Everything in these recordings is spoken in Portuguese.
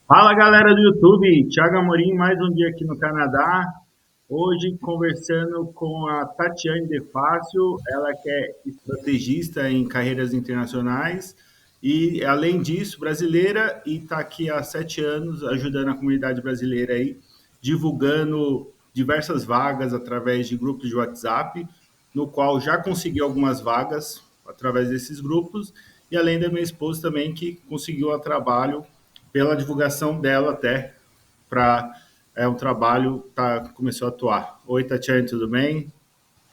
Fala galera do YouTube, Thiago Amorim, mais um dia aqui no Canadá. Hoje conversando com a Tatiane De Fácil, ela que é estrategista em carreiras internacionais e, além disso, brasileira e está aqui há 7 anos ajudando a comunidade brasileira aí, divulgando diversas vagas através de grupos de WhatsApp, no qual já consegui algumas vagas através desses grupos, e além da minha esposa também, que conseguiu o trabalho pela divulgação dela até para um trabalho começou a atuar. Oi, Tatiane, tudo bem?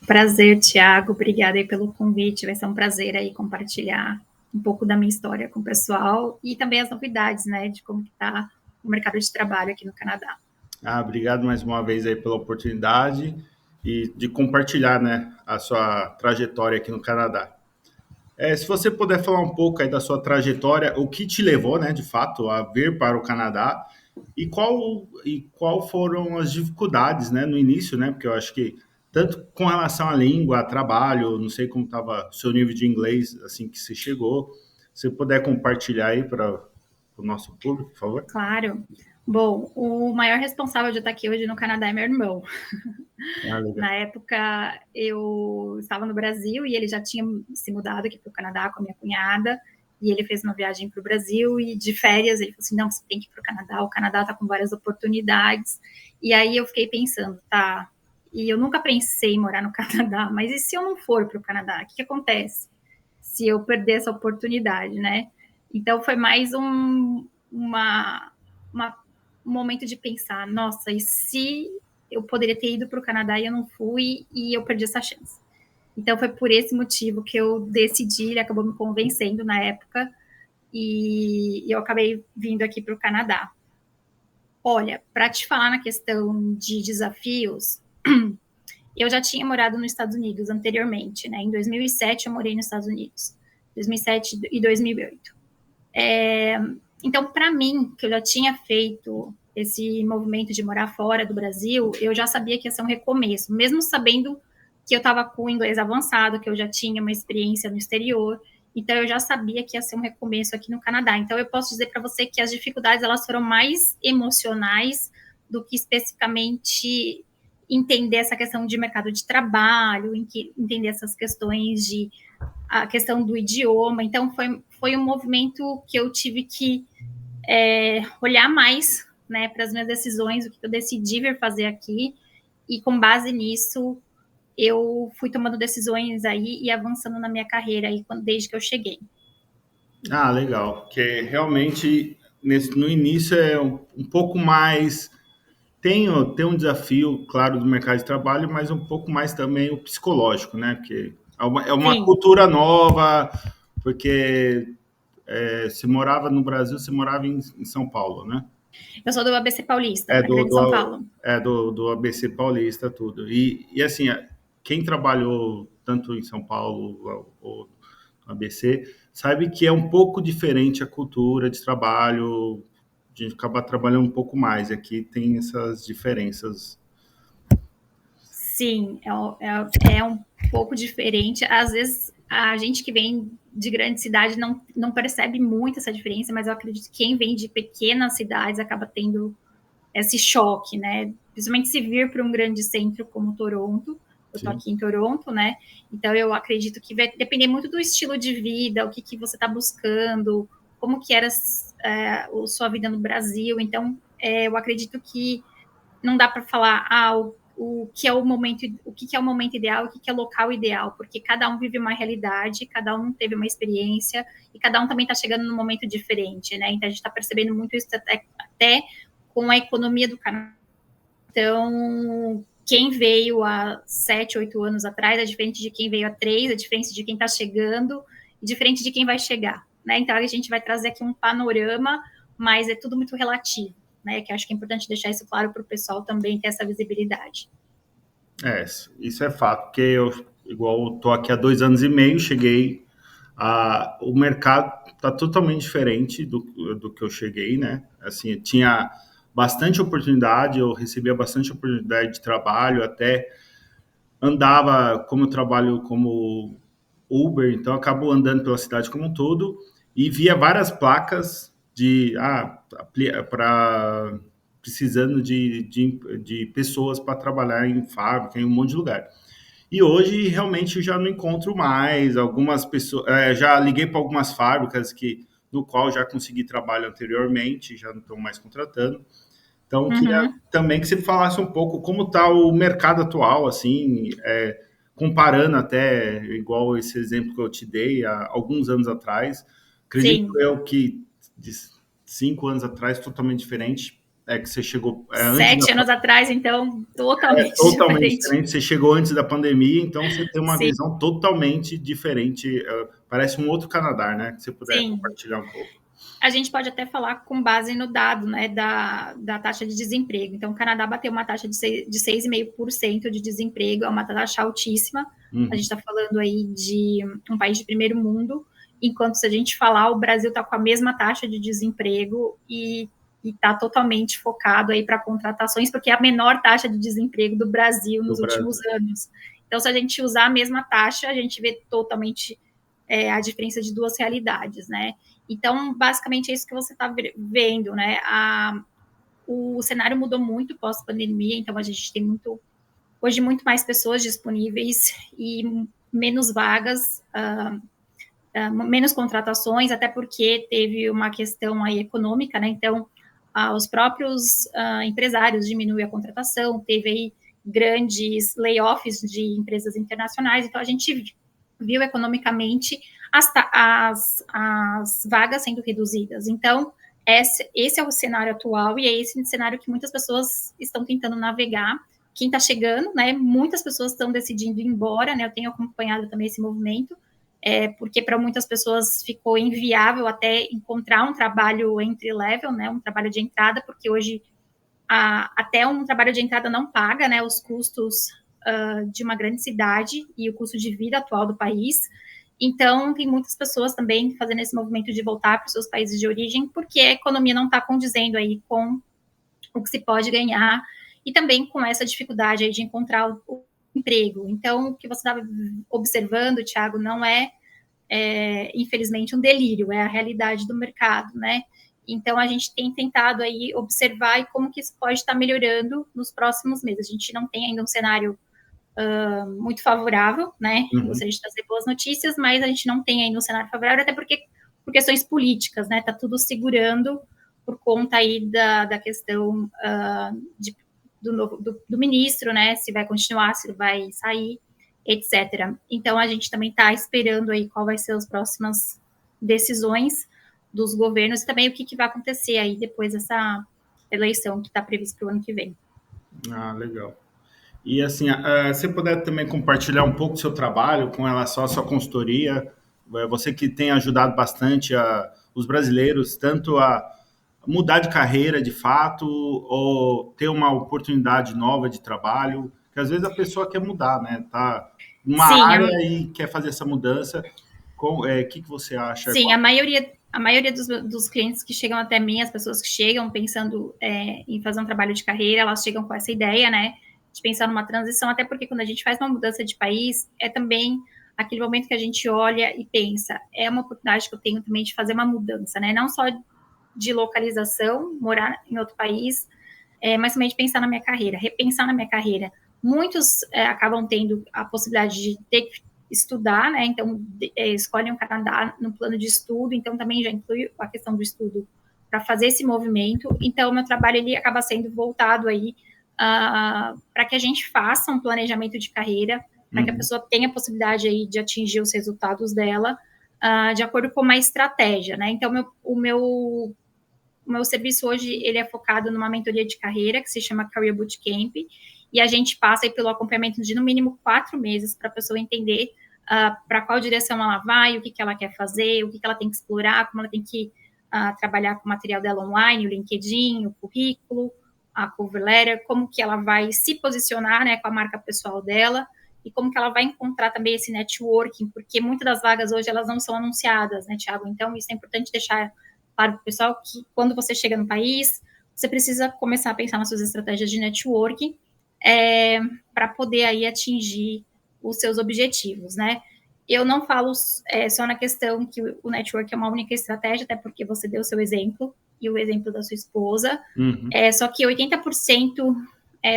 Prazer, Tiago. Obrigada aí pelo convite. Vai ser um prazer aí compartilhar um pouco da minha história com o pessoal e também as novidades, né, de como está o mercado de trabalho aqui no Canadá. Obrigado mais uma vez aí pela oportunidade e de compartilhar, né, a sua trajetória aqui no Canadá. Se você puder falar um pouco aí da sua trajetória, o que te levou, né, de fato, a vir para o Canadá e qual foram as dificuldades, né, no início, né, porque eu acho que tanto com relação à língua, a trabalho, não sei como estava o seu nível de inglês assim que você chegou, se puder compartilhar aí para o nosso público, por favor. Claro. Bom, o maior responsável de estar aqui hoje no Canadá é meu irmão. Legal. Na época, eu estava no Brasil e ele já tinha se mudado aqui para o Canadá com a minha cunhada. E ele fez uma viagem para o Brasil e de férias ele falou assim: não, você tem que ir para o Canadá está com várias oportunidades. E aí eu fiquei pensando, tá. E eu nunca pensei em morar no Canadá, mas e se eu não for para o Canadá? O que acontece se eu perder essa oportunidade, né? Então foi mais uma, um momento de pensar: nossa, e se eu poderia ter ido para o Canadá e eu não fui e eu perdi essa chance. Então foi por esse motivo que eu decidi, ele acabou me convencendo na época e eu acabei vindo aqui para o Canadá. Olha, para te falar na questão de desafios, eu já tinha morado nos Estados Unidos anteriormente, né? Em 2007 eu morei nos Estados Unidos, 2007 e 2008. Então, para mim, que eu já tinha feito esse movimento de morar fora do Brasil, eu já sabia que ia ser um recomeço, mesmo sabendo que eu estava com o inglês avançado, que eu já tinha uma experiência no exterior, então eu já sabia que ia ser um recomeço aqui no Canadá. Então eu posso dizer para você que as dificuldades elas foram mais emocionais do que especificamente entender essa questão de mercado de trabalho, entender essas questões de a questão do idioma. Então foi um movimento que eu tive que olhar mais, né, para as minhas decisões, o que eu decidi vir fazer aqui, e com base nisso eu fui tomando decisões aí e avançando na minha carreira aí desde que eu cheguei. Legal, porque realmente no início é um pouco mais. Tem um desafio, claro, do mercado de trabalho, mas um pouco mais também o psicológico, né? Porque é uma Sim, cultura nova, porque você morava no Brasil, você morava em São Paulo, né? eu sou do ABC Paulista, É na do, Grande São do, Paulo. do ABC Paulista, tudo. E assim, quem trabalhou tanto em São Paulo ou no ABC, sabe que é um pouco diferente a cultura de trabalho, a gente acaba trabalhando um pouco mais. Aqui tem essas diferenças. Sim, é um pouco diferente. Às vezes, a gente que vem de grande cidade não percebe muito essa diferença, mas eu acredito que quem vem de pequenas cidades acaba tendo esse choque, né? Principalmente se vir para um grande centro como Toronto. Eu tô Sim. aqui em Toronto, né? Então eu acredito que vai depender muito do estilo de vida, o que, que você está buscando, como que era a sua vida no Brasil. Então eu acredito que não dá para falar o que é o momento, o que é o momento ideal, o que é o local ideal, porque cada um vive uma realidade, cada um teve uma experiência e cada um também está chegando num momento diferente, né? Então a gente está percebendo muito isso até com a economia do Canadá. Então, quem veio há 7, 8 anos atrás é diferente de quem veio há 3, é diferente de quem está chegando e diferente de quem vai chegar. Né? Então, a gente vai trazer aqui um panorama, mas é tudo muito relativo. Né? Que acho que é importante deixar isso claro para o pessoal também ter essa visibilidade. Isso é fato, porque igual estou aqui há 2 anos e meio, cheguei o mercado está totalmente diferente do que eu cheguei, né? Assim, tinha bastante oportunidade, eu recebia bastante oportunidade de trabalho, até andava, como eu trabalho como Uber, então eu acabo andando pela cidade como um todo e via várias placas para precisando de pessoas para trabalhar em fábrica, em um monte de lugar. E hoje realmente eu já não encontro mais algumas pessoas. Já liguei para algumas fábricas no qual já consegui trabalho anteriormente, já não estão mais contratando. Então, queria Uhum. também que você falasse um pouco como está o mercado atual, assim, comparando até, igual esse exemplo que eu te dei há alguns anos atrás. Acredito Sim. eu que de 5 anos atrás, totalmente diferente, que você chegou antes da 7 anos atrás, então, totalmente totalmente diferente. diferente. Você chegou antes da pandemia, então você tem uma Sim, visão totalmente diferente. Parece um outro Canadá, né? Que você puder sim. compartilhar um pouco. A gente pode até falar com base no dado, né, da taxa de desemprego. Então, o Canadá bateu uma taxa de 6,5% de desemprego, é uma taxa altíssima. A gente Uhum. está falando aí de um país de primeiro mundo, enquanto se a gente falar, o Brasil está com a mesma taxa de desemprego e está totalmente focado aí para contratações, porque é a menor taxa de desemprego do Brasil Do nos últimos Brasil. anos. Então, se a gente usar a mesma taxa, a gente vê totalmente a diferença de duas realidades, né? Então, basicamente é isso que você está vendo, né? O cenário mudou muito pós-pandemia, então a gente tem hoje muito mais pessoas disponíveis e menos vagas, menos contratações, até porque teve uma questão aí econômica, né? Então, os próprios empresários diminuem a contratação, teve aí grandes layoffs de empresas internacionais, então a gente viu economicamente as vagas sendo reduzidas. Então, esse é o cenário atual e é esse cenário que muitas pessoas estão tentando navegar. Quem está chegando, né? Muitas pessoas estão decidindo ir embora, né? Eu tenho acompanhado também esse movimento, porque para muitas pessoas ficou inviável até encontrar um trabalho entry-level, né? Um trabalho de entrada, porque hoje até um trabalho de entrada não paga, né? Os custos de uma grande cidade e o custo de vida atual do país. Então, tem muitas pessoas também fazendo esse movimento de voltar para os seus países de origem, porque a economia não está condizendo aí com o que se pode ganhar e também com essa dificuldade aí de encontrar o emprego. Então, o que você estava observando, Thiago, não infelizmente, um delírio, é a realidade do mercado, né? Então, a gente tem tentado aí observar e como que isso pode estar melhorando nos próximos meses. A gente não tem ainda um cenário muito favorável, né? Uhum. Gostaria de trazer boas notícias, mas a gente não tem ainda um cenário favorável, até porque por questões políticas, né? Tá tudo segurando por conta aí da questão do ministro, né? Se vai continuar, se vai sair, etc. Então a gente também está esperando aí qual vai ser as próximas decisões dos governos e também o que vai acontecer aí depois dessa eleição que está prevista para o ano que vem. Ah, legal. E assim, você puder também compartilhar um pouco do seu trabalho com relação à sua consultoria, você que tem ajudado bastante os brasileiros tanto a mudar de carreira de fato ou ter uma oportunidade nova de trabalho, que às vezes a pessoa quer mudar, né? Tá numa Sim, área e quer fazer essa mudança. Que você acha? sim, a maioria dos clientes que chegam até mim, as pessoas que chegam pensando em fazer um trabalho de carreira, elas chegam com essa ideia, né, de pensar numa transição, até porque quando a gente faz uma mudança de país, é também aquele momento que a gente olha e pensa, é uma oportunidade que eu tenho também de fazer uma mudança, né, não só de localização, morar em outro país, mas também de pensar na minha carreira, repensar na minha carreira. Muitos acabam tendo a possibilidade de ter que estudar, né? Então, escolhem o Canadá no plano de estudo, então também já inclui a questão do estudo para fazer esse movimento. Então, o meu trabalho ele acaba sendo voltado aí para que a gente faça um planejamento de carreira, para que a Uhum. pessoa tenha a possibilidade aí de atingir os resultados dela de acordo com uma estratégia, né? Então, o meu serviço hoje ele é focado numa mentoria de carreira que se chama Career Bootcamp e a gente passa aí pelo acompanhamento de no mínimo 4 meses para a pessoa entender para qual direção ela vai, o que ela quer fazer, o que ela tem que explorar, como ela tem que trabalhar com o material dela online, o LinkedIn, o currículo, a cover letter, como que ela vai se posicionar, né, com a marca pessoal dela e como que ela vai encontrar também esse networking, porque muitas das vagas hoje elas não são anunciadas, né, Thiago? Então isso é importante deixar claro para o pessoal que quando você chega no país, você precisa começar a pensar nas suas estratégias de networking para poder aí atingir os seus objetivos, né? Eu não falo só na questão que o network é uma única estratégia, até porque você deu o seu exemplo e o exemplo da sua esposa. Uhum. Só que 80%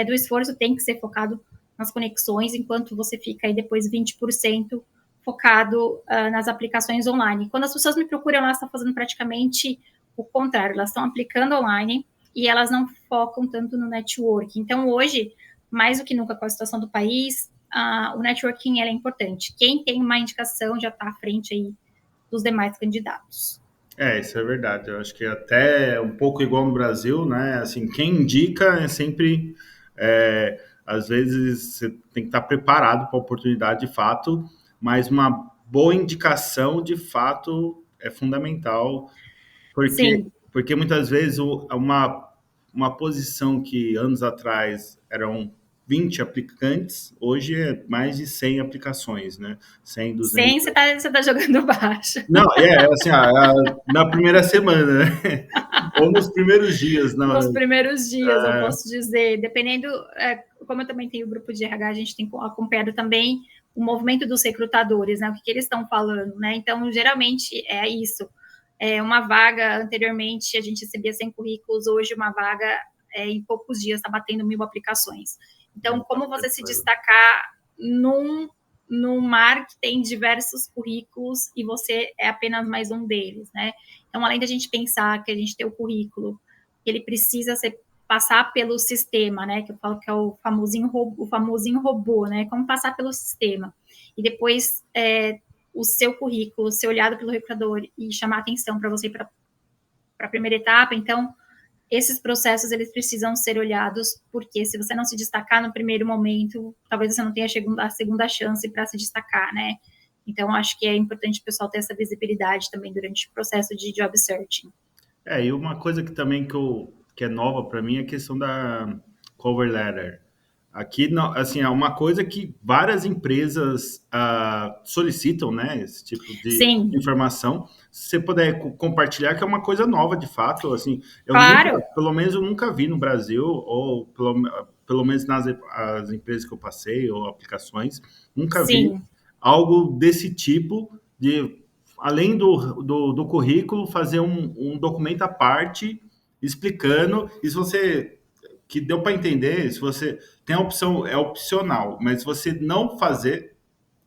do esforço tem que ser focado nas conexões, enquanto você fica aí depois 20% focado nas aplicações online. Quando as pessoas me procuram, elas estão fazendo praticamente o contrário, elas estão aplicando online e elas não focam tanto no network. Então, hoje, mais do que nunca com a situação do país, o networking é importante. Quem tem uma indicação já está à frente aí dos demais candidatos. Isso é verdade. Eu acho que até um pouco igual no Brasil, né? Assim, quem indica é sempre, às vezes você tem que estar preparado para a oportunidade de fato, mas uma boa indicação de fato é fundamental, Sim, porque muitas vezes uma posição que anos atrás eram 20 aplicantes, hoje é mais de 100 aplicações, né? 100, sem 200. você tá jogando baixo. Não, assim, na primeira semana, né? Ou nos primeiros dias, Nos não. primeiros dias, eu posso dizer, dependendo, como eu também tenho o grupo de RH, a gente tem acompanhado também o movimento dos recrutadores, né? O que eles estão falando, né? Então, geralmente é isso. Uma vaga, anteriormente, a gente recebia 100 currículos, hoje uma vaga, em poucos dias, está batendo 1.000 aplicações. Então, como você se destacar num mar que tem diversos currículos e você é apenas mais um deles, né? Então, além da gente pensar que a gente tem o currículo, ele precisa passar pelo sistema, né? Que eu falo que é o famosinho robô, né? Como passar pelo sistema. E depois o seu currículo ser olhado pelo recrutador e chamar atenção para você para a primeira etapa. Então, esses processos eles precisam ser olhados, porque se você não se destacar no primeiro momento, talvez você não tenha a segunda chance para se destacar, né? Então, acho que é importante o pessoal ter essa visibilidade também durante o processo de job searching. E uma coisa que também que é nova para mim é a questão da cover letter. Aqui, assim, é uma coisa que várias empresas solicitam, né? Esse tipo de Sim, informação. Se você puder compartilhar, que é uma coisa nova de fato, assim, claro, pelo menos eu nunca vi no Brasil, ou pelo menos nas as empresas que eu passei, ou aplicações, nunca vi sim, algo desse tipo de além do currículo, fazer um documento à parte explicando. E se você, que deu para entender, se você tem a opção, é opcional, mas se você não fazer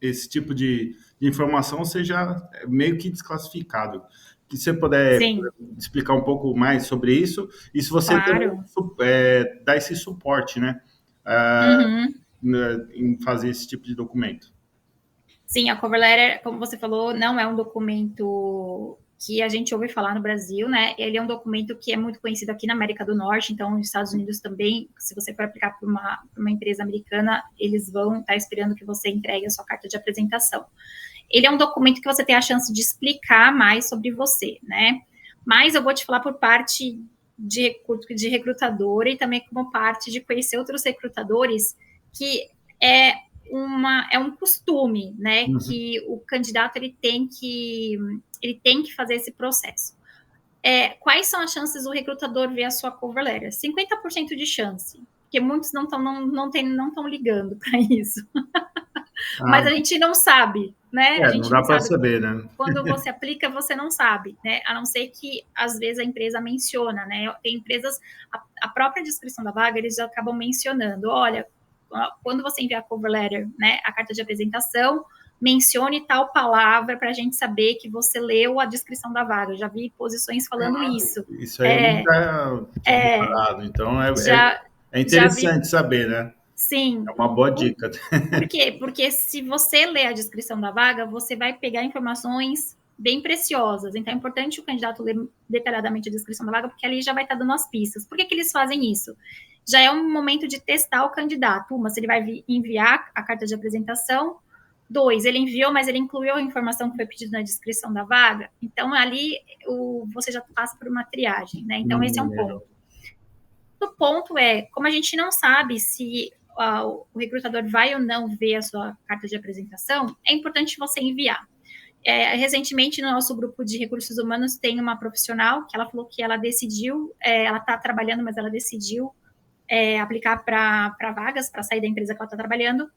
esse tipo de informação, você já é meio que desclassificado. Que você puder sim, explicar um pouco mais sobre isso, e se você também claro. dá esse suporte, né, Uhum. em fazer esse tipo de documento. Sim, a cover letter, como você falou, não é um documento que a gente ouve falar no Brasil, né? Ele é um documento que é muito conhecido aqui na América do Norte, então nos Estados Unidos também, se você for aplicar para uma empresa americana, eles vão estar esperando que você entregue a sua carta de apresentação. Ele é um documento que você tem a chance de explicar mais sobre você, né? Mas eu vou te falar por parte de recrutadora e também como parte de conhecer outros recrutadores que é é um costume, né, Uhum. que o candidato ele tem que fazer esse processo. Quais são as chances do recrutador ver a sua cover letter? 50% de chance, porque muitos não estão ligando para isso. Ah, Mas a gente não sabe, né? A não gente dá não para sabe. saber, né? Quando você aplica, você não sabe, né? A não ser que, às vezes, a empresa menciona, né? Tem empresas, a própria descrição da vaga, eles acabam mencionando, olha, quando você enviar a cover letter, né, a carta de apresentação, mencione tal palavra para a gente saber que você leu a descrição da vaga. Eu já vi posições falando isso. Isso aí eu É, nunca tinha reparado. Então já, é já vi, interessante saber, né? É sim. uma boa dica. Por quê? Porque se você ler a descrição da vaga, você vai pegar informações bem preciosas. Então, é importante o candidato ler detalhadamente a descrição da vaga, porque ali já vai estar dando as pistas. Por que, que eles fazem isso? Já é um momento de testar o candidato. Uma, se ele vai enviar a carta de apresentação. Dois, ele enviou, mas ele incluiu a informação que foi pedida na descrição da vaga. Então, ali você já passa por uma triagem, né? Então, esse é um ponto. Maneiro. O ponto é, como a gente não sabe se o recrutador vai ou não ver a sua carta de apresentação, é importante você enviar. Recentemente, no nosso grupo de recursos humanos, tem uma profissional que ela falou que ela decidiu, ela está trabalhando, mas ela decidiu aplicar para vagas, para sair da empresa que ela está trabalhando,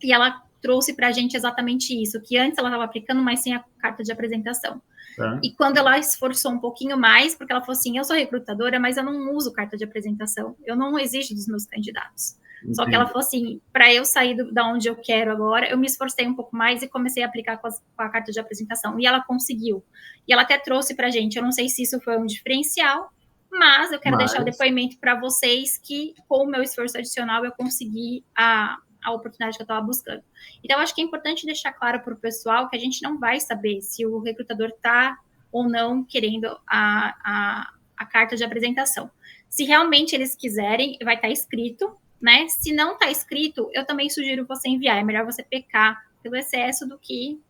e ela trouxe para a gente exatamente isso, que antes ela estava aplicando, mas sem a carta de apresentação. Tá. E quando ela esforçou um pouquinho mais, porque ela falou assim, eu sou recrutadora, mas eu não uso carta de apresentação, eu não exijo dos meus candidatos. Entendi. Só que ela falou assim, para eu sair da onde eu quero agora, eu me esforcei um pouco mais e comecei a aplicar com a carta de apresentação. E ela conseguiu. E ela até trouxe para a gente, eu não sei se isso foi um diferencial, mas eu quero deixar o depoimento para vocês que, com o meu esforço adicional, eu consegui a oportunidade que eu estava buscando. Então, eu acho que é importante deixar claro para o pessoal que a gente não vai saber se o recrutador está ou não querendo a carta de apresentação. Se realmente eles quiserem, vai estar escrito, né? Se não está escrito, eu também sugiro você enviar. É melhor você pecar pelo excesso do que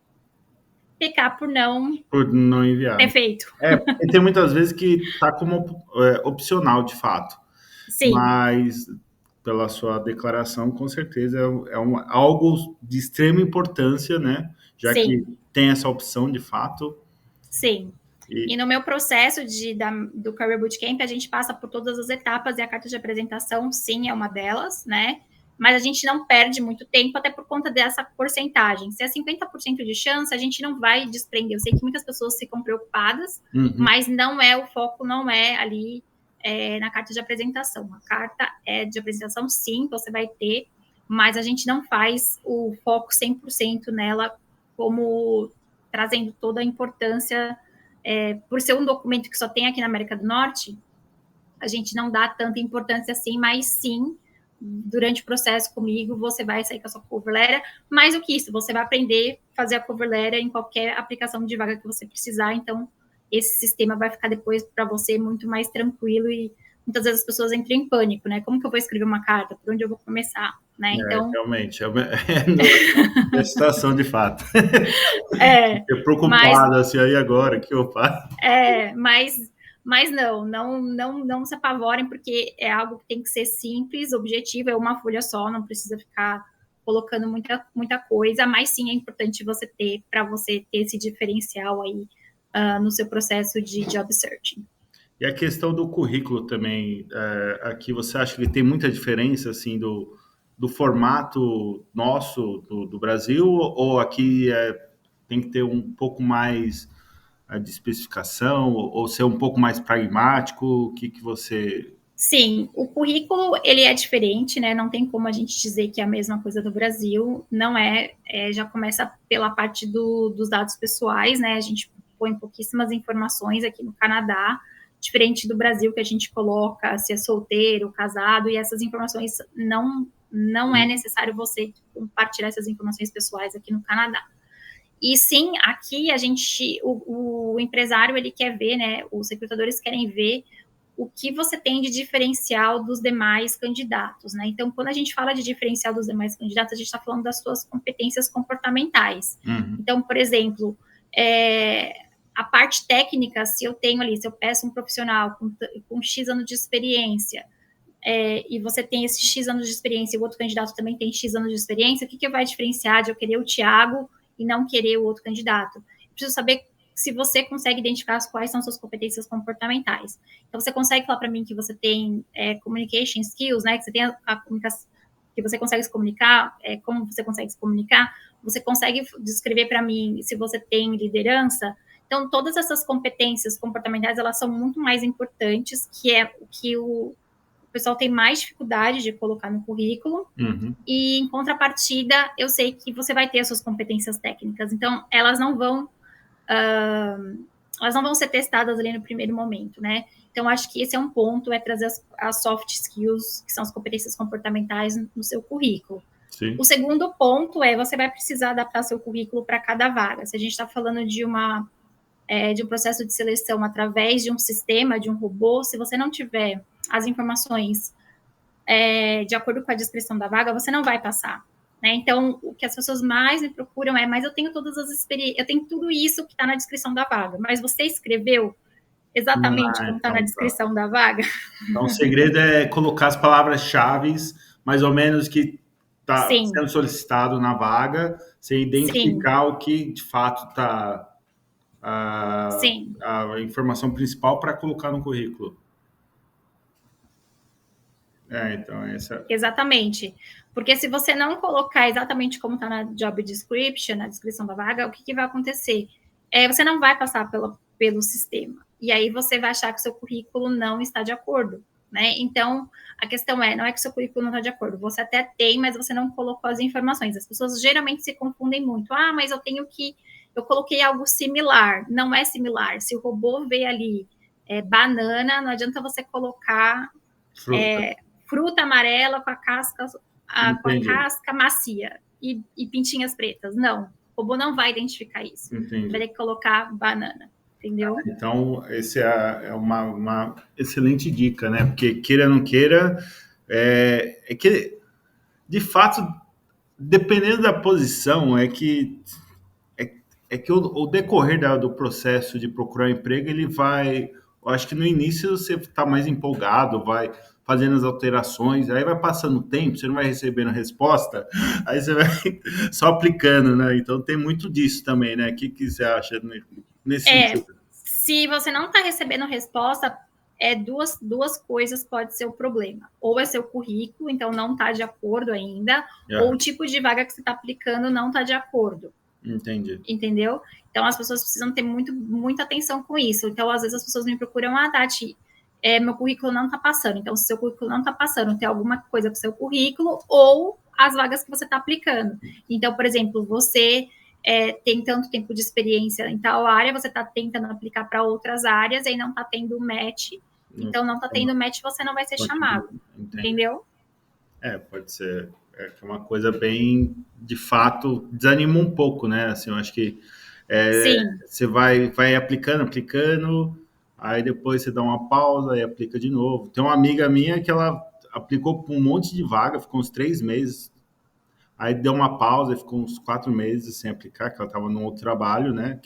pecar por não enviar. ter feito. Porque tem muitas vezes que está como opcional, de fato. Sim. Mas, pela sua declaração, com certeza é algo de extrema importância, né? Já Sim. que tem essa opção, de fato. Sim. E no meu processo do Career Bootcamp, a gente passa por todas as etapas e a carta de apresentação, sim, é uma delas, né? Mas a gente não perde muito tempo, até por conta dessa porcentagem. Se é 50% de chance, a gente não vai desprender. Eu sei que muitas pessoas ficam preocupadas, mas não é o foco, não é ali na carta de apresentação. A carta de apresentação, sim, você vai ter, mas a gente não faz o foco 100% nela, como trazendo toda a importância. Por ser um documento que só tem aqui na América do Norte, a gente não dá tanta importância assim, mas sim, durante o processo comigo, você vai sair com a sua cover letter. Mais do que isso, você vai aprender a fazer a cover letter em qualquer aplicação de vaga que você precisar. Então, esse sistema vai ficar depois para você muito mais tranquilo e muitas vezes as pessoas entram em pânico, né? Como que eu vou escrever uma carta? Por onde eu vou começar? Né? Então, realmente, é situação de fato. Fiquei preocupado, assim, aí agora, que eu faço? Mas não se apavorem, porque é algo que tem que ser simples, objetivo, é uma folha só, não precisa ficar colocando muita coisa, mas sim é importante você ter, para você ter esse diferencial aí no seu processo de job searching. E a questão do currículo também, aqui você acha que tem muita diferença, assim, do formato nosso, do Brasil, ou aqui tem que ter um pouco mais de especificação, ou ser um pouco mais pragmático? O que você... Sim, o currículo, ele é diferente, né? Não tem como a gente dizer que é a mesma coisa do Brasil. Não já começa pela parte dos dados pessoais, né? A gente põe pouquíssimas informações aqui no Canadá, diferente do Brasil, que a gente coloca se é solteiro, casado, e essas informações não é necessário você compartilhar essas informações pessoais aqui no Canadá. E sim, aqui o empresário, ele quer ver, né? Os recrutadores querem ver o que você tem de diferencial dos demais candidatos, né? Então, quando a gente fala de diferencial dos demais candidatos, a gente está falando das suas competências comportamentais. Então, por exemplo, a parte técnica, se eu peço um profissional com X anos de experiência, e você tem esses X anos de experiência e o outro candidato também tem X anos de experiência, o que vai diferenciar de eu querer o Thiago e não querer o outro candidato? Eu preciso saber se você consegue identificar quais são suas competências comportamentais. Então, você consegue falar para mim que você tem communication skills, né? Que você tem a comunicação, que você consegue se comunicar, como você consegue se comunicar, você consegue descrever para mim se você tem liderança. Então, todas essas competências comportamentais, elas são muito mais importantes, que é o que o pessoal tem mais dificuldade de colocar no currículo. E, em contrapartida, eu sei que você vai ter as suas competências técnicas. Então, elas não vão ser testadas ali no primeiro momento, né? Então, acho que esse é um ponto, trazer as soft skills, que são as competências comportamentais, no seu currículo. Sim. O segundo ponto você vai precisar adaptar seu currículo para cada vaga. Se a gente está falando de um processo de seleção através de um sistema, de um robô, se você não tiver as informações de acordo com a descrição da vaga, você não vai passar. Né? Então, o que as pessoas mais me procuram mas eu tenho todas as experiências, eu tenho tudo isso que está na descrição da vaga, mas você escreveu exatamente como está na descrição da vaga? Então, o segredo é colocar as palavras-chave, mais ou menos, que está sendo solicitado na vaga, você identificar o que, de fato, está a informação principal para colocar no currículo. Então, essa... Exatamente. Porque se você não colocar exatamente como está na job description, na descrição da vaga, o que vai acontecer? Você não vai passar pelo sistema. E aí você vai achar que o seu currículo não está de acordo, né? Então, a questão não é que o seu currículo não está de acordo. Você até tem, mas você não colocou as informações. As pessoas geralmente se confundem muito. Mas eu coloquei algo similar. Não é similar. Se o robô vê ali banana, não adianta você colocar fruta amarela com a casca macia e pintinhas pretas. Não, o robô não vai identificar isso. Entendi. Vai ter que colocar banana, entendeu? Então, esse é uma excelente dica, né? Porque queira ou não queira, que, de fato, dependendo da posição, é que o decorrer do processo de procurar emprego, ele vai... Eu acho que no início você está mais empolgado, vai fazendo as alterações, aí vai passando o tempo, você não vai recebendo resposta, aí você vai só aplicando, né? Então tem muito disso também, né? O que você acha nesse sentido? Se você não está recebendo resposta, duas coisas pode ser o problema. Ou é seu currículo, então não está de acordo ainda, ou o tipo de vaga que você está aplicando não está de acordo. Entendi. Entendeu? Então, as pessoas precisam ter muita atenção com isso. Então, às vezes, as pessoas me procuram, Tati, meu currículo não está passando. Então, se seu currículo não está passando, tem alguma coisa com o seu currículo ou as vagas que você está aplicando. Então, por exemplo, você tem tanto tempo de experiência em tal área, você está tentando aplicar para outras áreas e aí não está tendo match. Então, não está tendo match, você não vai ser chamado. Entendeu? Pode ser. É uma coisa bem, de fato, desanima um pouco, né? Assim, eu acho que você vai aplicando, aí depois você dá uma pausa e aplica de novo. Tem uma amiga minha que ela aplicou para um monte de vaga, ficou uns 3 meses, aí deu uma pausa e ficou uns 4 meses sem aplicar, que ela estava num outro trabalho, né?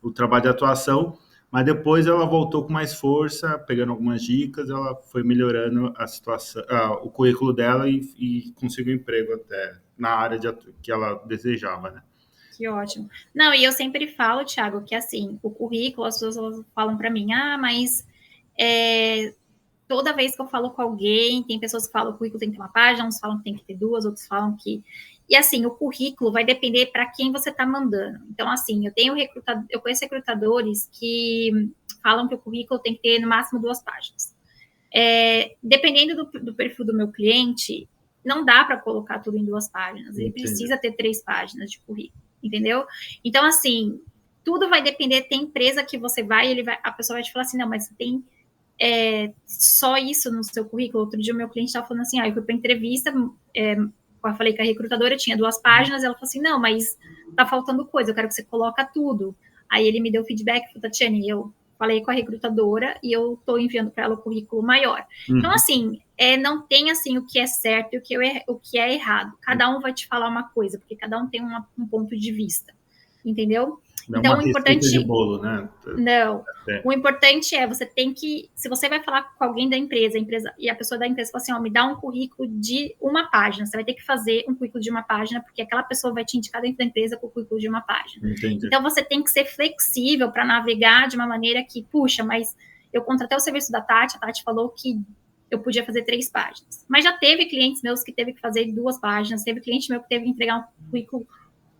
O trabalho de atuação. Mas depois ela voltou com mais força, pegando algumas dicas, ela foi melhorando a situação, o currículo dela e conseguiu emprego até na área que ela desejava, né? Que ótimo. Não, e eu sempre falo, Thiago, que assim, o currículo, as pessoas falam para mim, mas toda vez que eu falo com alguém, tem pessoas que falam que o currículo tem que ter uma página, uns falam que tem que ter 2, outros falam que... E assim, o currículo vai depender para quem você está mandando. Então, assim, eu conheço recrutadores que falam que o currículo tem que ter no máximo 2 páginas. Dependendo do perfil do meu cliente, não dá para colocar tudo em 2 páginas. Ele precisa ter 3 páginas de currículo, entendeu? Então, assim, tudo vai depender. Tem empresa que você a pessoa vai te falar assim, não, mas você tem só isso no seu currículo. Outro dia o meu cliente estava falando assim, eu fui para entrevista, eu falei que a recrutadora tinha 2 páginas, ela falou assim, não, mas tá faltando coisa, eu quero que você coloca tudo. Aí ele me deu feedback, Tatiane, eu falei com a recrutadora e eu estou enviando para ela o currículo maior. Então, assim, não tem assim o que é certo e o que é errado. Cada um vai te falar uma coisa, porque cada um tem um ponto de vista, entendeu? Então, o importante de bolo, né? Não. O importante você tem que, se você vai falar com alguém da empresa e a pessoa da empresa fala assim, me dá um currículo de 1 página, você vai ter que fazer um currículo de 1 página, porque aquela pessoa vai te indicar dentro da empresa com o currículo de 1 página. Entendi. Então, você tem que ser flexível para navegar de uma maneira que, puxa, mas eu contratei o serviço da Tati, a Tati falou que eu podia fazer 3 páginas. Mas já teve clientes meus que teve que fazer 2 páginas, teve cliente meu que teve que entregar um currículo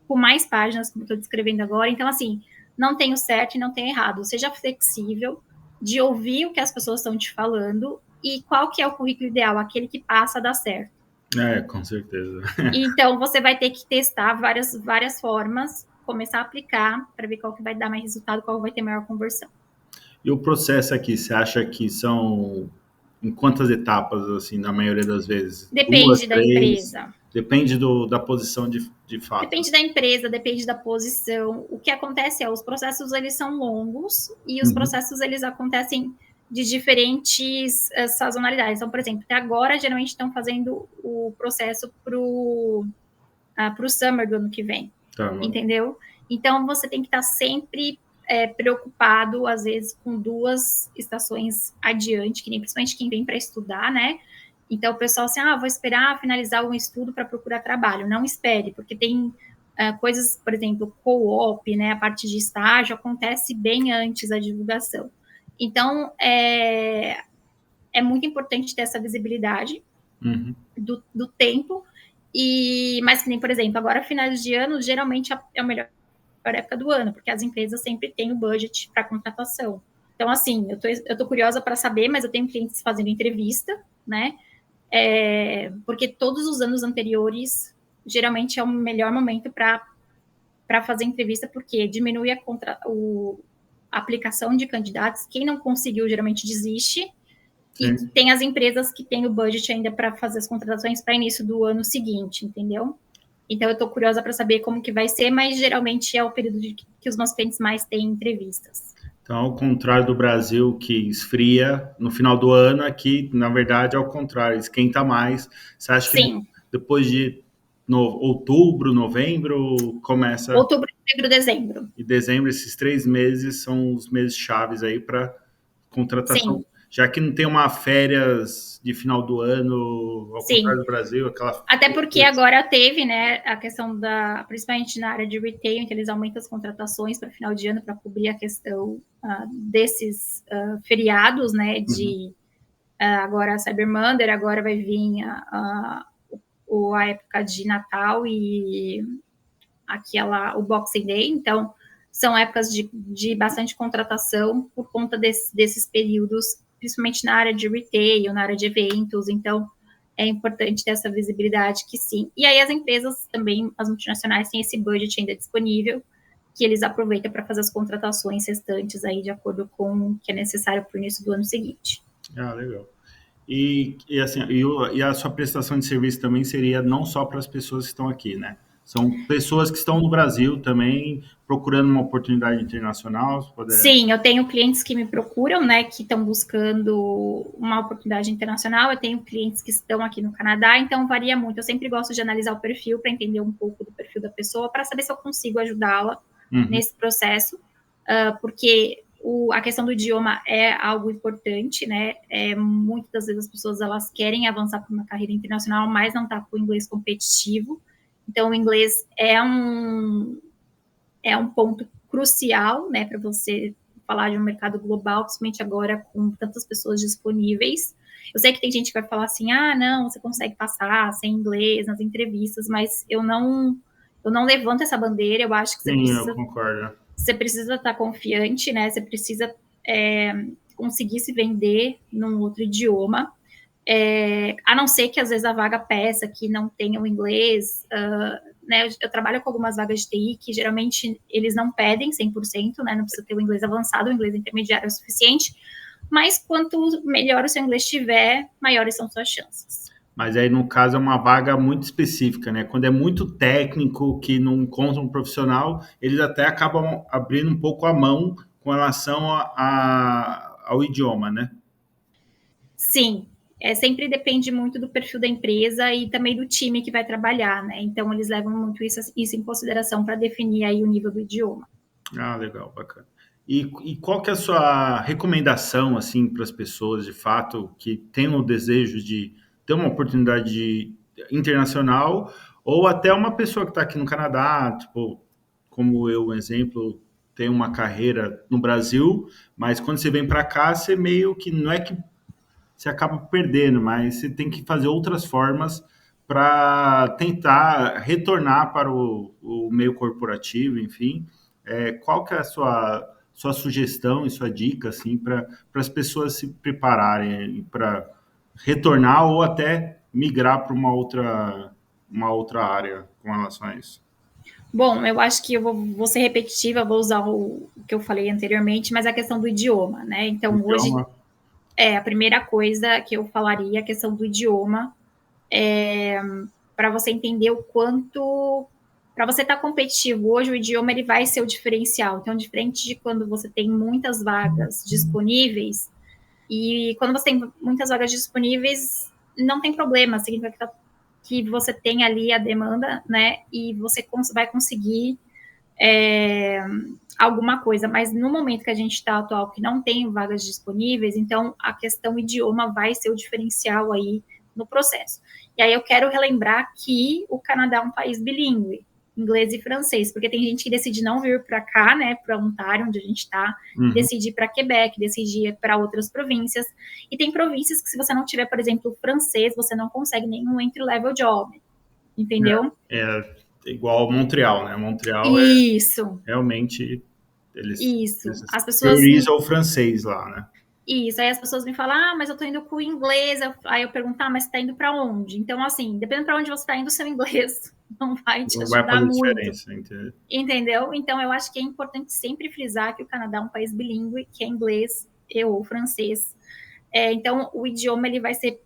com mais páginas, como eu estou descrevendo agora. Então, assim, não tem o certo e não tem o errado. Seja flexível de ouvir o que as pessoas estão te falando e qual que é o currículo ideal, aquele que passa a dar certo. Com certeza. Então, você vai ter que testar várias formas, começar a aplicar para ver qual que vai dar mais resultado, qual vai ter maior conversão. E o processo aqui, você acha que são em quantas etapas, assim, na maioria das vezes? Depende 2, da 3? Empresa. Depende da posição de fato. Depende da empresa, depende da posição. O que acontece os processos eles são longos e os processos eles acontecem de diferentes sazonalidades. Então, por exemplo, até agora geralmente estão fazendo o processo para o summer do ano que vem, entendeu? Então, você tem que estar sempre preocupado, às vezes, com 2 estações adiante, que nem principalmente quem vem para estudar, né? Então, o pessoal assim, vou esperar finalizar um estudo para procurar trabalho. Não espere, porque tem coisas, por exemplo, co-op, né? A parte de estágio acontece bem antes da divulgação. Então, é muito importante ter essa visibilidade do tempo, mas que nem, por exemplo, agora finais de ano, geralmente é a melhor época do ano, porque as empresas sempre têm o budget para contratação. Então, assim, eu tô curiosa para saber, mas eu tenho clientes fazendo entrevista, né? Porque todos os anos anteriores, geralmente é o melhor momento para fazer entrevista, porque diminui a aplicação de candidatos. Quem não conseguiu, geralmente desiste. Sim. E tem as empresas que têm o budget ainda para fazer as contratações para início do ano seguinte, entendeu? Então, eu estou curiosa para saber como que vai ser, mas geralmente é o período que os nossos clientes mais têm entrevistas. Então, ao contrário do Brasil, que esfria no final do ano, aqui, na verdade, é o contrário, esquenta mais. Você acha que depois de outubro, novembro, começa... Outubro, novembro, dezembro. E dezembro, esses 3 meses são os meses chaves aí para contratação. Sim. Já que não tem uma férias de final do ano, ao contrário do Brasil, aquela... Até porque agora teve, né, a questão principalmente na área de retail, então eles aumentam as contratações para final de ano para cobrir a questão desses feriados, né, agora a Cyber Monday, agora vai vir a época de Natal e o Boxing Day, então são épocas de bastante contratação por conta desses períodos, principalmente na área de retail, na área de eventos, então é importante ter essa visibilidade que sim. E aí as empresas também, as multinacionais, têm esse budget ainda disponível, que eles aproveitam para fazer as contratações restantes aí de acordo com o que é necessário para o início do ano seguinte. Ah, legal. E a sua prestação de serviço também seria não só para as pessoas que estão aqui, né? São pessoas que estão no Brasil também procurando uma oportunidade internacional? Sim, eu tenho clientes que me procuram, né, que estão buscando uma oportunidade internacional. Eu tenho clientes que estão aqui no Canadá, então varia muito. Eu sempre gosto de analisar o perfil para entender um pouco do perfil da pessoa, para saber se eu consigo ajudá-la nesse processo, porque a questão do idioma é algo importante, né? Muitas das vezes as pessoas elas querem avançar para uma carreira internacional, mas não está com o inglês competitivo. Então, o inglês é um ponto crucial, né, para você falar de um mercado global, principalmente agora com tantas pessoas disponíveis. Eu sei que tem gente que vai falar assim, não, você consegue passar sem inglês nas entrevistas, mas eu não levanto essa bandeira. Eu acho que eu concordo. Você precisa estar confiante, né? Você precisa conseguir se vender num outro idioma. A não ser que às vezes a vaga peça que não tenha o inglês, né? Eu trabalho com algumas vagas de TI que geralmente eles não pedem 100%, né? Não precisa ter o inglês avançado, o inglês intermediário é o suficiente, mas quanto melhor o seu inglês estiver, maiores são suas chances. Mas aí, no caso, é uma vaga muito específica, né? Quando é muito técnico, que não encontra um profissional, eles até acabam abrindo um pouco a mão com relação ao idioma, né? Sim, sempre depende muito do perfil da empresa e também do time que vai trabalhar, né? Então, eles levam muito isso em consideração para definir aí o nível do idioma. Ah, legal, bacana. E qual que é a sua recomendação, assim, para as pessoas, de fato, que tenham o desejo de ter uma oportunidade internacional, ou até uma pessoa que está aqui no Canadá, tipo, como eu, um exemplo, tem uma carreira no Brasil, mas quando você vem para cá, você meio que, não é que você acaba perdendo, mas você tem que fazer outras formas para tentar retornar para o meio corporativo, enfim. Qual que é a sua sugestão e sua dica, assim, para as pessoas se prepararem para retornar ou até migrar para uma outra área com relação a isso? Bom, eu acho que eu vou ser repetitiva, vou usar o que eu falei anteriormente, mas a questão do idioma, né? Então, hoje, a primeira coisa que eu falaria, a questão do idioma, para você entender o quanto... Para você estar competitivo hoje, o idioma ele vai ser o diferencial. Então, diferente de quando você tem muitas vagas disponíveis, e quando você tem muitas vagas disponíveis, não tem problema, significa que você tem ali a demanda, né? E você vai conseguir alguma coisa. Mas no momento que a gente está atual, que não tem vagas disponíveis, então a questão idioma vai ser o diferencial aí no processo. E aí eu quero relembrar que o Canadá é um país bilíngue. inglês e francês, porque tem gente que decide não vir para cá, né, para Ontário, onde a gente está, decide ir para Quebec, decide ir para outras províncias, e tem províncias que se você não tiver, por exemplo, francês, você não consegue nenhum entry-level job, entendeu? É igual Montreal, né? Montreal Isso, realmente eles As pessoas priorizam o francês lá, né? Isso, aí as pessoas me falam, mas eu tô indo com o inglês. Aí eu pergunto, mas você tá indo para onde? Então, assim, dependendo para onde você tá indo, o seu inglês não vai te Não vai ajudar fazer muito, diferença, entendeu? entendeu? Então, eu acho que é importante sempre frisar que o Canadá é um país bilíngue, que é inglês e ou francês. Então, o idioma ele vai ser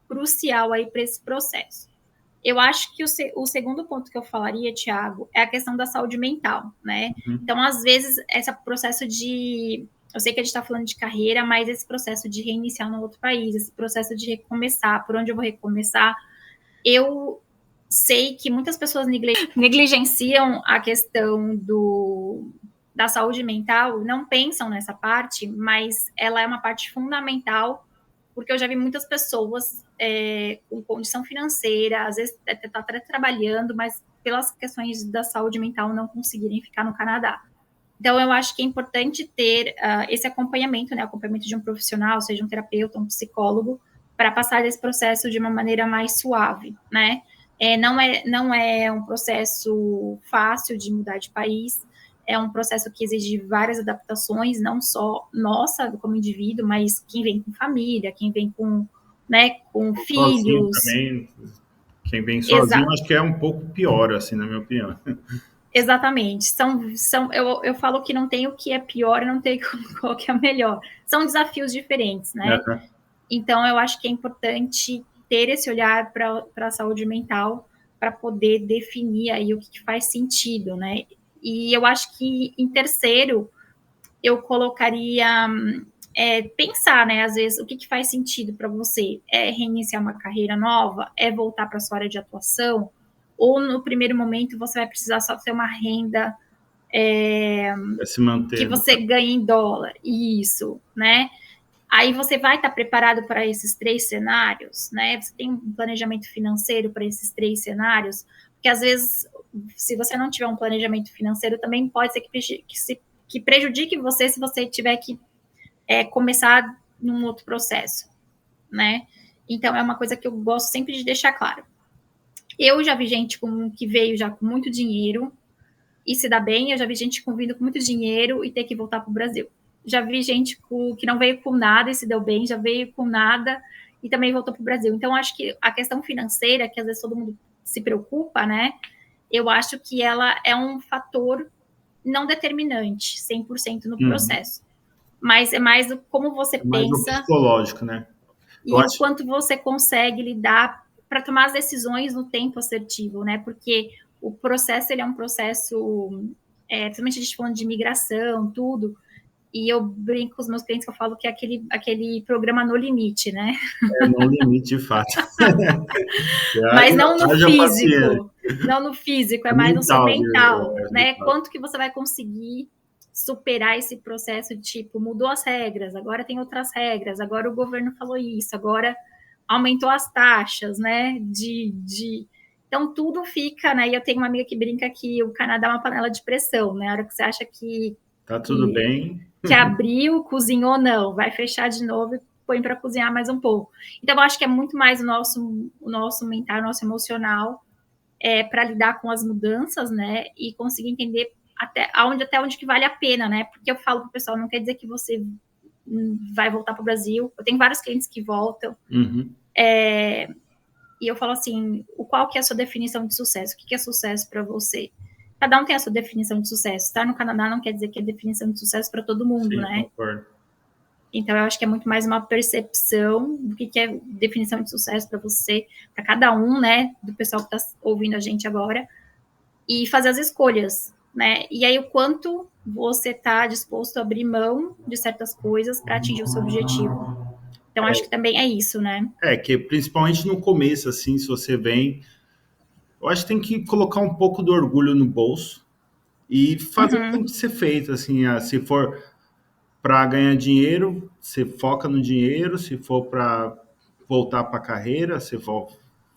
crucial aí para esse processo. Eu acho que o segundo ponto que eu falaria, Thiago, é a questão da saúde mental, né? Então, às vezes, esse processo de. Eu sei que a gente está falando de carreira, mas esse processo de reiniciar no outro país, esse processo de recomeçar, por onde eu vou recomeçar, eu sei que muitas pessoas negligenciam a questão da saúde mental, não pensam nessa parte, mas ela é uma parte fundamental, porque eu já vi muitas pessoas com condição financeira, às vezes tá até trabalhando, mas pelas questões da saúde mental não conseguirem ficar no Canadá. Então, eu acho que é importante ter esse acompanhamento, né? Acompanhamento de um profissional, seja um terapeuta, um psicólogo, para passar esse processo de uma maneira mais suave, né? Não é um processo fácil de mudar de país, é um processo que exige várias adaptações, não só nossa, como indivíduo, mas quem vem com família, quem vem com, né, com Sozinho filhos. também, quem vem sozinho, Exato. acho que é um pouco pior, assim, na minha opinião. Exatamente. Eu falo que não tem o que é pior e não tem qual que é melhor. São desafios diferentes, né? Uhum. Então, eu acho que é importante ter esse olhar para a saúde mental para poder definir aí o que faz sentido, né? E eu acho que, em terceiro, eu colocaria pensar, né? Às vezes, o que faz sentido para você? É reiniciar uma carreira nova? É voltar para sua área de atuação? Ou, no primeiro momento, você vai precisar só ter uma renda É se que manter. você ganha em dólar? Isso, né? Aí você vai estar preparado para esses três cenários, né? Você tem um planejamento financeiro para esses três cenários, porque às vezes, se você não tiver um planejamento financeiro, também pode ser que prejudique você se você tiver que começar num outro processo, né? Então é uma coisa que eu gosto sempre de deixar claro. Eu já vi gente que veio já com muito dinheiro e se dá bem, eu já vi gente vindo com muito dinheiro e ter que voltar para o Brasil. Já vi gente que não veio com nada e se deu bem, já veio com nada e também voltou para o Brasil. Então, acho que a questão financeira, que às vezes todo mundo se preocupa, né? Eu acho que ela é um fator não determinante 100% no Uhum. processo. Mas é mais como você É mais o pensa psicológico, né? Eu e o acho. quanto você consegue lidar para tomar as decisões no tempo assertivo, né? Porque o processo ele é um processo, principalmente a gente falando de imigração, tudo, e eu brinco com os meus clientes que eu falo que é aquele programa no limite, né? É no limite, de fato. Mas não no Haja paciência. físico, não no físico, é É mais no seu mental, mental, de né? fato. Quanto que você vai conseguir superar esse processo de tipo, mudou as regras, agora tem outras regras, agora o governo falou isso, agora aumentou as taxas, né? Então tudo fica, né? E eu tenho uma amiga que brinca que o Canadá é uma panela de pressão, né? A hora que você acha Tá tudo que, bem. que abriu, cozinhou, não, vai fechar de novo e põe para cozinhar mais um pouco. Então eu acho que é muito mais o nosso mental, o nosso emocional para lidar com as mudanças, né? E conseguir entender até onde que vale a pena, né? Porque eu falo pro pessoal, não quer dizer que você vai voltar para o Brasil. Eu tenho vários clientes que voltam. Uhum. E eu falo assim, qual que é a sua definição de sucesso? O que é sucesso para você? Cada um tem a sua definição de sucesso. Estar no Canadá não quer dizer que é definição de sucesso para todo mundo, Sim, né? concordo. Então, eu acho que é muito mais uma percepção do que é definição de sucesso para você, para cada um, né, do pessoal que está ouvindo a gente agora, e fazer as escolhas, né? E aí, o quanto você está disposto a abrir mão de certas coisas para atingir o seu objetivo. Então, acho que também é isso, né? Que principalmente no começo, assim, se você vem, eu acho que tem que colocar um pouco do orgulho no bolso e fazer o que tem que ser feito, assim, se for para ganhar dinheiro, você foca no dinheiro, se for para voltar para a carreira,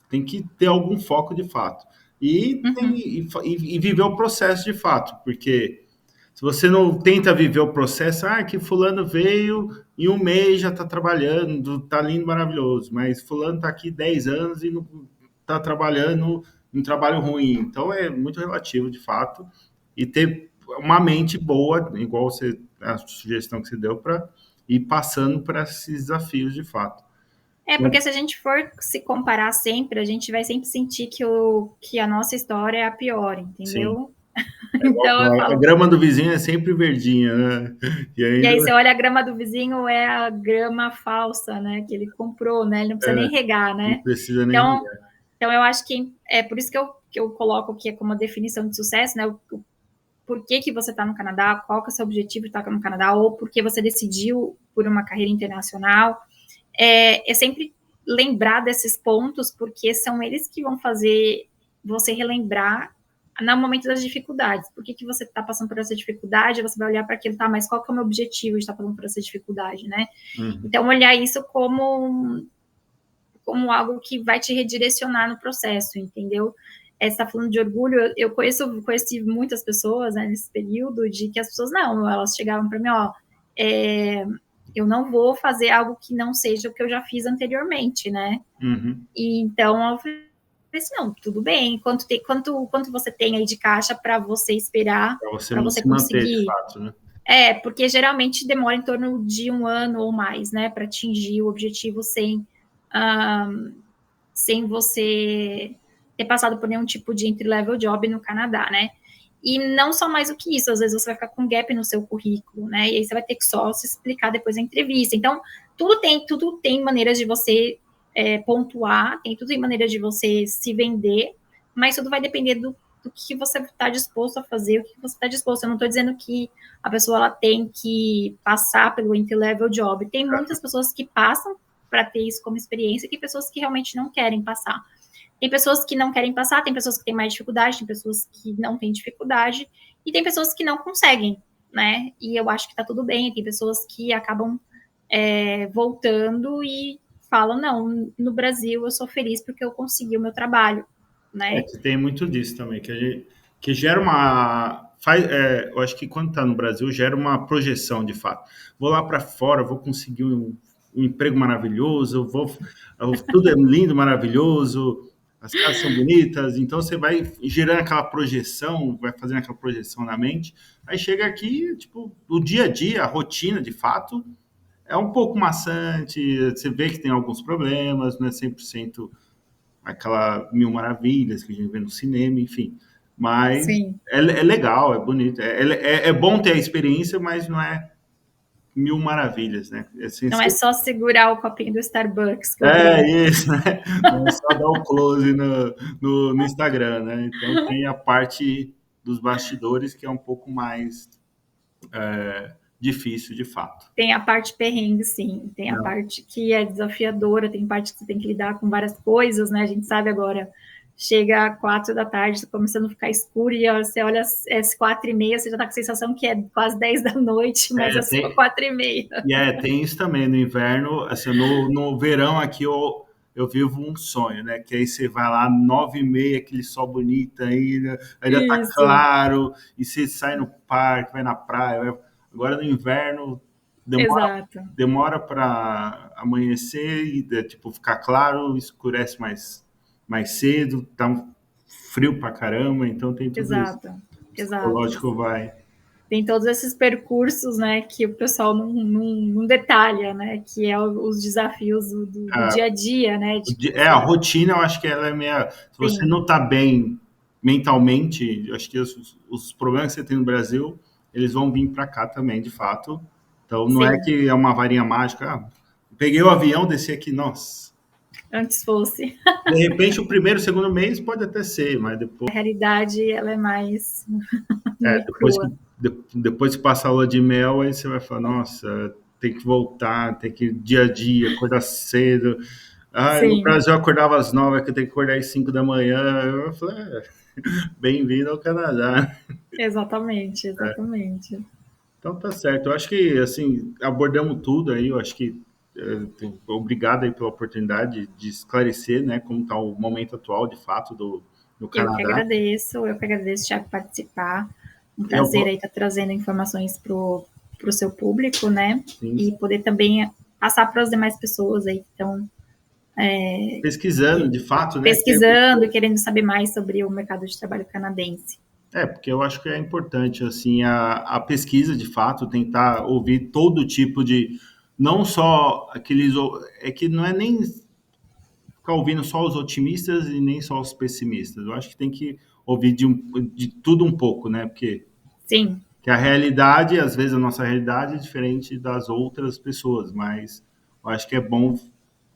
tem que ter algum foco de fato. Uhum. E viver o processo de fato, porque se você não tenta viver o processo, que fulano veio em um mês já está trabalhando, está lindo, maravilhoso, mas fulano está aqui 10 anos e não está trabalhando um trabalho ruim. Então é muito relativo, de fato, e ter uma mente boa, igual a sugestão que você deu, para ir passando para esses desafios, de fato. É, porque se a gente for se comparar sempre, a gente vai sempre sentir que a nossa história é a pior, Sim. entendeu? É igual Então eu a falo. grama do vizinho é sempre verdinha, né? E E ainda aí você olha a grama do vizinho, é a grama falsa, né? Que ele comprou, né? Ele não precisa nem regar, não né? precisa nem Então, ligar. então eu acho que é por isso que eu coloco aqui como uma definição de sucesso, né? O por que você está no Canadá, qual que é o seu objetivo de estar no Canadá, ou por que você decidiu por uma carreira internacional. É sempre lembrar desses pontos, porque são eles que vão fazer você relembrar no momento das dificuldades. Por que você está passando por essa dificuldade? Você vai olhar para aquilo, tá, mas qual que é o meu objetivo de estar passando por essa dificuldade, né? Uhum. Então, olhar isso como algo que vai te redirecionar no processo, entendeu? Você está falando de orgulho, eu conheci muitas pessoas, né, nesse período, de que as pessoas não, elas chegavam para mim, ó, é, eu não vou fazer algo que não seja o que eu já fiz anteriormente, né? Uhum. E então eu falei assim, não, tudo bem, quanto você tem aí de caixa para você esperar, Para você para você se manter, de conseguir? fato, né? Porque geralmente demora em torno de 1 ano ou mais, né, para atingir o objetivo sem você ter passado por nenhum tipo de entry-level job no Canadá, né? E não só mais do que isso, às vezes você vai ficar com um gap no seu currículo, né? E aí você vai ter que só se explicar depois da entrevista. Então, tudo tem maneiras de você pontuar, tem maneiras de você se vender, mas tudo vai depender do que você está disposto a fazer, o que você está disposto. Eu não estou dizendo que a pessoa ela tem que passar pelo entry-level job. Tem muitas pessoas que passam para ter isso como experiência, e tem pessoas que realmente não querem passar. Tem pessoas que não querem passar, tem pessoas que têm mais dificuldade, tem pessoas que não têm dificuldade, e tem pessoas que não conseguem, né? E eu acho que tá tudo bem, tem pessoas que acabam voltando e falam, não, no Brasil eu sou feliz porque eu consegui o meu trabalho, né? Que tem muito disso também, que gera uma. Eu acho que quando está no Brasil, gera uma projeção de fato. Vou lá para fora, vou conseguir um emprego maravilhoso, tudo é lindo, maravilhoso, as casas são bonitas, então você vai gerando aquela projeção, vai fazendo aquela projeção na mente. Aí chega aqui, tipo, o dia a dia, a rotina de fato, é um pouco maçante, você vê que tem alguns problemas, não é 100% aquela Mil Maravilhas que a gente vê no cinema, enfim. Mas Sim. é legal, é bonito. É bom ter a experiência, mas não é Mil Maravilhas, né? Assim, Não é só segurar o copinho do Starbucks que eu brinco. isso, né? Não é só dar o close no Instagram, né? Então tem a parte dos bastidores que é um pouco mais difícil, de fato. Tem a parte perrengue, sim. Tem a Não. parte que é desafiadora, tem parte que você tem que lidar com várias coisas, né? A gente sabe agora, chega 4 da tarde, tá começando a ficar escuro, e você olha às 4h30, você já tá com a sensação que é quase 10 da noite, mas é só Tem, 4h30. tem isso também no inverno, assim, no verão aqui eu vivo um sonho, né? Que aí você vai lá, 9h30, aquele sol bonito ainda tá Isso, claro, e você sai no parque, vai na praia. Agora no inverno demora, exato, demora para amanhecer e tipo, ficar claro, escurece mais cedo, tá um frio pra caramba, então tem tudo isso. exato, O exato. psicológico vai. Tem todos esses percursos, né, que o pessoal não detalha, né, que é os desafios do dia a dia, né, de que A você rotina, eu acho que ela é meia. Se você tem. não está bem mentalmente, eu acho que os problemas que você tem no Brasil, eles vão vir para cá também, de fato. Então, não é Sim, que é uma varinha mágica. Peguei o avião, desci aqui, nossa. antes fosse. De repente, o primeiro, segundo mês pode até ser, mas depois, A realidade, ela é mais nua e depois que, crua. depois que passa a lua de mel, aí você vai falar, nossa, tem que voltar, tem que ir dia a dia, acordar cedo. No Sim, Brasil eu acordava às 9, aqui eu tenho que acordar às 5 da manhã. Eu falei, bem-vindo ao Canadá. exatamente, exatamente. Então tá certo. Eu acho que assim abordamos tudo aí. Eu acho que obrigado aí pela oportunidade de esclarecer, né, como está o momento atual, de fato, no Eu que Canadá. agradeço, Thiago, participar. Um Eu prazer vou, aí estar trazendo informações para o seu público, né? sim, E poder também passar para as demais pessoas aí que estão pesquisando, de fato, né? Que é pesquisando e querendo saber mais sobre o mercado de trabalho canadense. porque eu acho que é importante, assim, a pesquisa, de fato, tentar ouvir todo tipo de, não só aqueles, é que não é nem ficar ouvindo só os otimistas e nem só os pessimistas. Eu acho que tem que ouvir de tudo um pouco, né? Porque Sim, que a realidade, às vezes a nossa realidade é diferente das outras pessoas, mas eu acho que é bom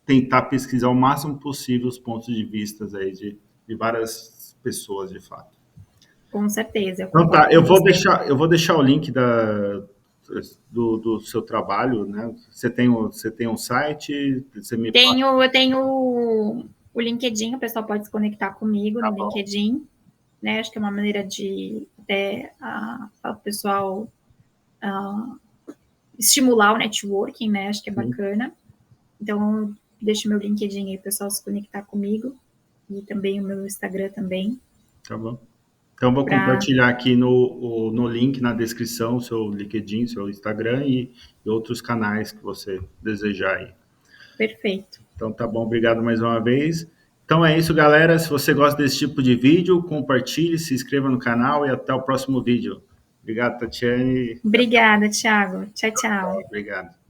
tentar pesquisar o máximo possível os pontos de vista aí de várias pessoas, de fato. com certeza, eu Então concordo tá, com você. eu vou deixar o link do seu trabalho, né? Você tem um site, você me passa, Eu tenho o LinkedIn, o pessoal pode se conectar comigo tá no bom. LinkedIn, né? Acho que é uma maneira de até o pessoal estimular o networking, né? Acho que é Sim, bacana. Então, eu deixo meu LinkedIn aí, o pessoal se conectar comigo. E também o meu Instagram também, tá bom. Então, vou para compartilhar aqui no link, na descrição, seu LinkedIn, seu Instagram e outros canais que você desejar aí. perfeito. Então, tá bom, obrigado mais uma vez. Então é isso, galera. Se você gosta desse tipo de vídeo, compartilhe, se inscreva no canal e até o próximo vídeo. Obrigado, Tatiane. Obrigada, Thiago. Tchau, tchau. Obrigado.